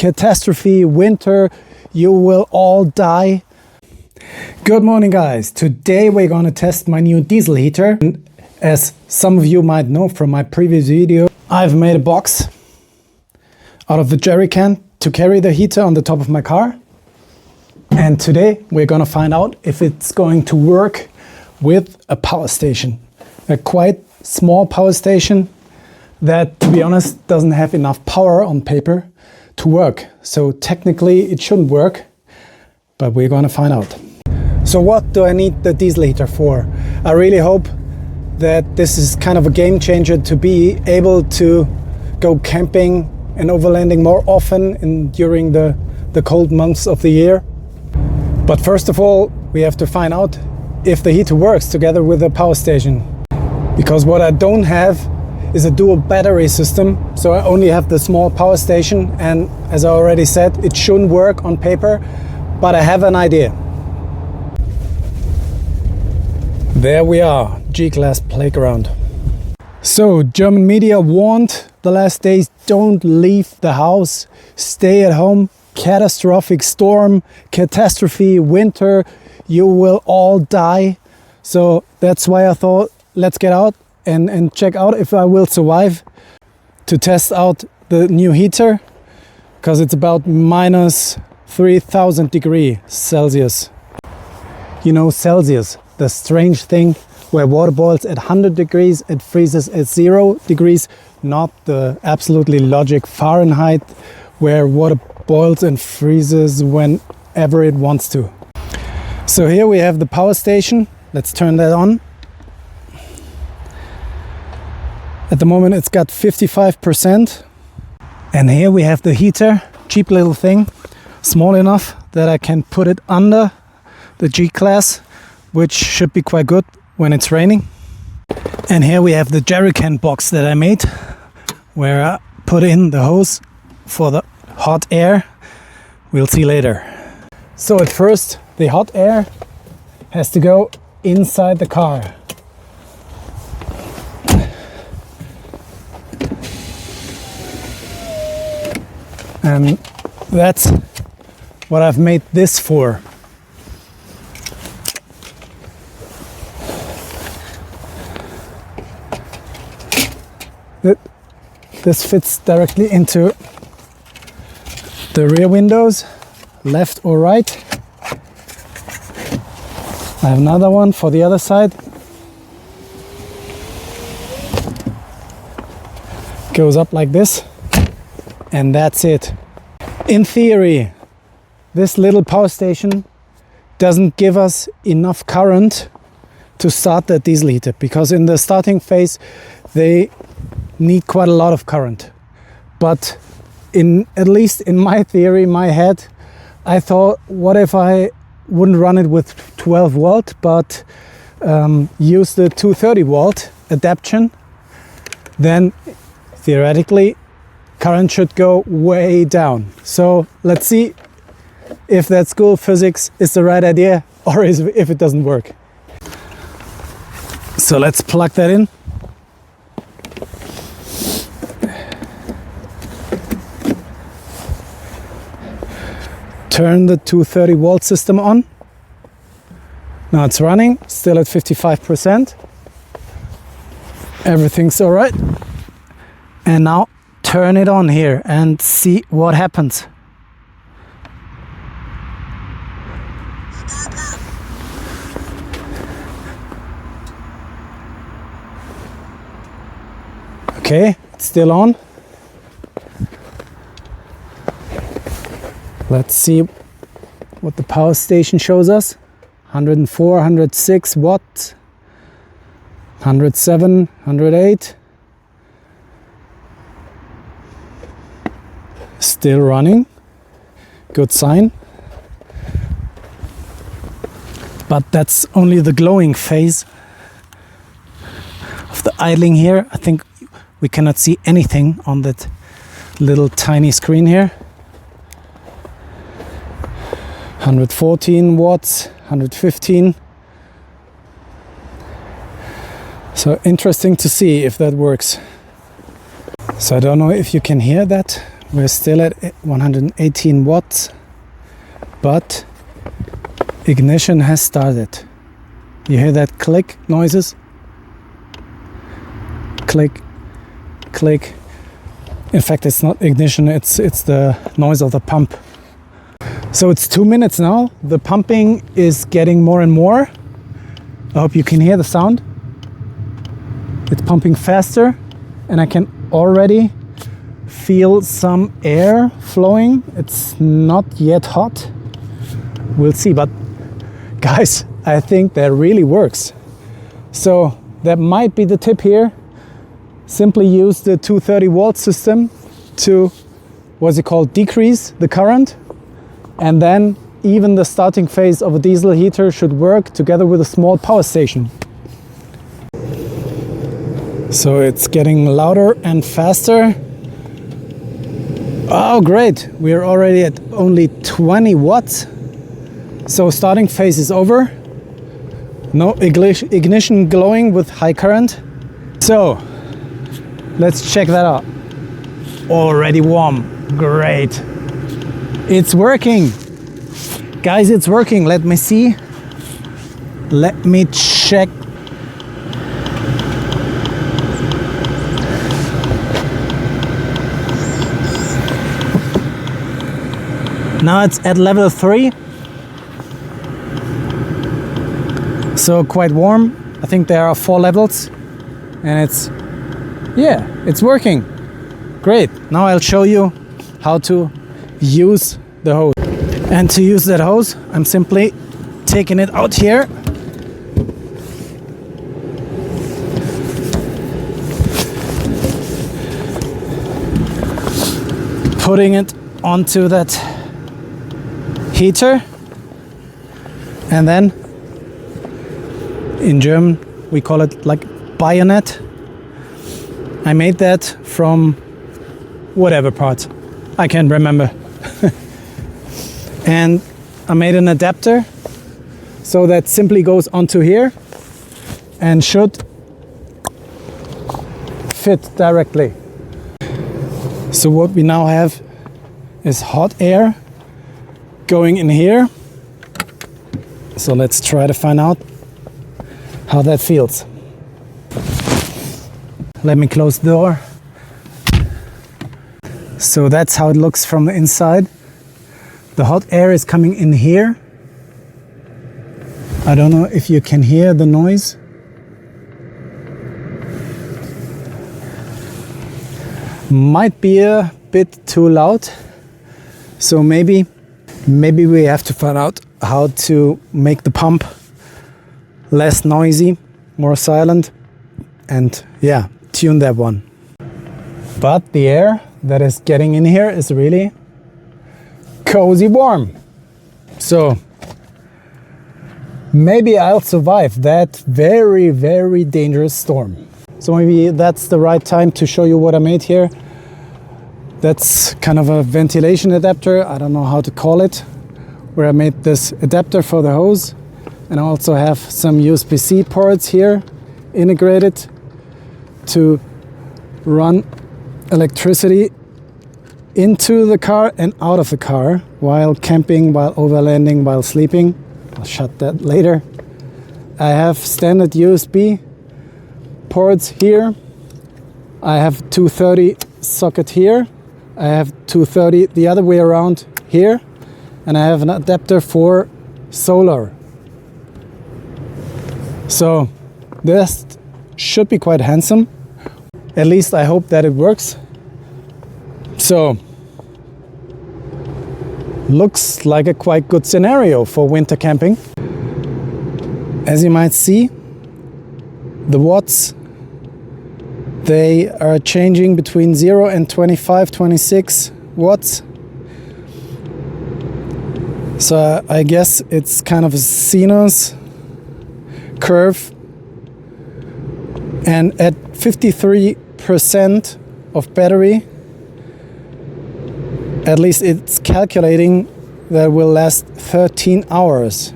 catastrophe, winter, you will all die. Good morning guys, today we're gonna test my new diesel heater. And as some of you might know from my previous video, I've made a box out of the jerry can to carry the heater on the top of my car. And today we're gonna find out if it's going to work with a power station. A quite small power station that, to be honest, doesn't have enough power on paper to work. So technically it shouldn't work, but we're gonna find out. So what do I need the diesel heater for? I really hope that this is kind of a game changer to be able to go camping and overlanding more often during the cold months of the year. But first of all, we have to find out if the heater works together with a power station. Because what I don't have is a dual battery system, so I only have the small power station, and as I already said, it shouldn't work on paper, but I have an idea. There we are, G-Class playground. So, German media warned the last days, don't leave the house, stay at home, catastrophic storm, catastrophe, winter, you will all die. So that's why I thought, let's get out and check out if I will survive to test out the new heater, because it's about minus 3000 degrees Celsius. You know, Celsius, the strange thing where water boils at 100 degrees, it freezes at 0 degrees, not the absolutely logic Fahrenheit where water boils and freezes whenever it wants to. So here we have the power station. Let's turn that on. At the moment it's got 55%. And here we have the heater, cheap little thing, small enough that I can put it under the G-Class, which should be quite good when it's raining. And here we have the jerrycan box that I made, where I put in the hose for the hot air. We'll see later. So at first, the hot air has to go inside the car. And that's what I've made this for. This fits directly into the rear windows, left or right. I have another one for the other side. Goes up like this, and that's it. In theory, this little power station doesn't give us enough current to start the diesel heater, because in the starting phase they need quite a lot of current. But at least in my theory, my head, I thought, what if I wouldn't run it with 12 volt, but use the 230 volt adaptation? Then theoretically current should go way down. So let's see if that school physics is the right idea, or if it doesn't work. So let's plug that in. Turn the 230 volt system on. Now it's running, still at 55%. Everything's all right. And now turn it on here and see what happens. Okay, it's still on. Let's see what the power station shows us. 104, 106 watts, 107, 108. Still running. Good sign. But that's only the glowing phase of the idling here. I think we cannot see anything on that little tiny screen here. 114 watts, 115. So interesting to see if that works. So I don't know if you can hear that We're still at 118 watts, but ignition has started. You hear that click noises? Click, click. In fact, it's not ignition, it's the noise of the pump. So it's 2 minutes now. The pumping is getting more and more. I hope you can hear the sound. It's pumping faster, and I can already feel some air flowing. It's not yet hot. We'll see, but guys, I think that really works. So that might be the tip here. Simply use the 230 volt system to, what's it called, decrease the current, and then even the starting phase of a diesel heater should work together with a small power station. So it's getting louder and faster. Oh great, we are already at only 20 watts. So starting phase is over. No ignition glowing with high current. So let's check that out. Already warm, great. It's working. Guys, it's working. Let me see. Let me check. Now it's at level 3. So quite warm. I think there are 4 levels. And it's working. Great. Now I'll show you how to use the hose. And to use that hose, I'm simply taking it out here. Putting it onto that heater. And then in German we call it like bayonet. I made that from whatever part, I can't remember. And I made an adapter so that simply goes onto here and should fit directly. So what we now have is hot air going in here. So let's try to find out how that feels. Let me close the door. So that's how it looks from the inside. The hot air is coming in here. I don't know if you can hear the noise. Might be a bit too loud. So maybe we have to find out how to make the pump less noisy, more silent, and yeah, tune that one. But the air that is getting in here is really cozy warm. So maybe I'll survive that very, very dangerous storm. So maybe that's the right time to show you what I made here. That's kind of a ventilation adapter, I don't know how to call it, where I made this adapter for the hose. And I also have some USB-C ports here integrated to run electricity into the car and out of the car while camping, while overlanding, while sleeping. I'll shut that later. I have standard USB ports here. I have 230 socket here. I have 230 the other way around here. And I have an adapter for solar. So this should be quite handsome. At least I hope that it works. So, looks like a quite good scenario for winter camping. As you might see, the watts, they are changing between 0 and 25, 26 watts. So I guess it's kind of a sinus curve. And at 53% of battery, at least it's calculating that will last 13 hours.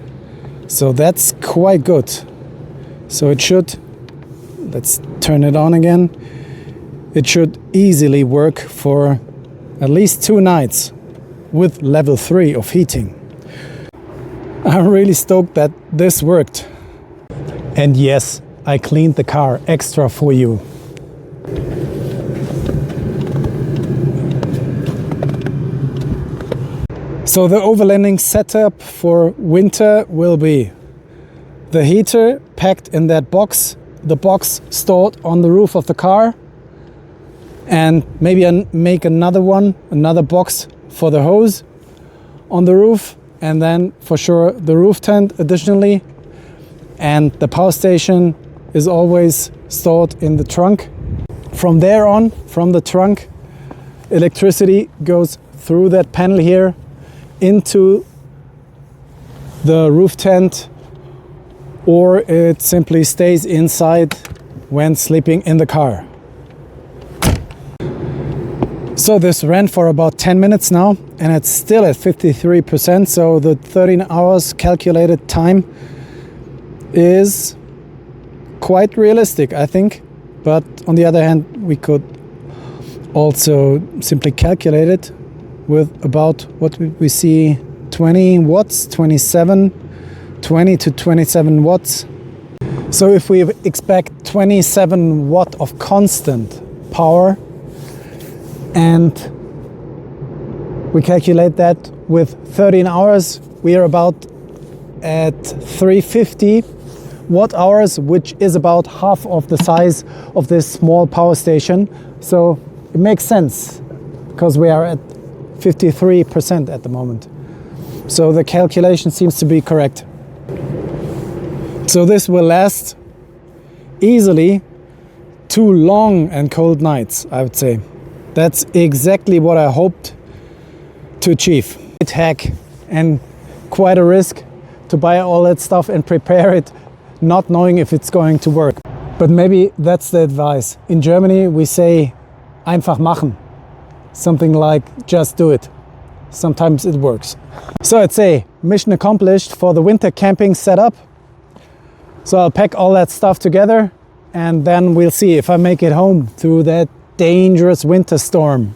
So that's quite good. So it should, let's turn it on again. It should easily work for at least 2 nights with level 3 of heating. I'm really stoked that this worked. And yes, I cleaned the car extra for you. So the overlanding setup for winter will be the heater packed in that box, the box stored on the roof of the car, and maybe make another box for the hose on the roof, and then for sure the roof tent additionally. And the power station is always stored in the trunk. From there on, from the trunk, electricity goes through that panel here into the roof tent, or it simply stays inside when sleeping in the car. So this ran for about 10 minutes now, and it's still at 53%, so the 13 hours calculated time is quite realistic, I think. But on the other hand, we could also simply calculate it with about what we see, 20 watts, 20 to 27 watts. So if we expect 27 watt of constant power, and we calculate that with 13 hours, we are about at 350 watt hours, which is about half of the size of this small power station. So it makes sense because we are at 53% at the moment. So the calculation seems to be correct. So this will last easily 2 long and cold nights, I would say. That's exactly what I hoped to achieve. It's a hack and quite a risk to buy all that stuff and prepare it, not knowing if it's going to work. But maybe that's the advice. In Germany we say einfach machen. Something like just do it. Sometimes it works. So I'd say mission accomplished for the winter camping setup. So I'll pack all that stuff together and then we'll see if I make it home through that dangerous winter storm.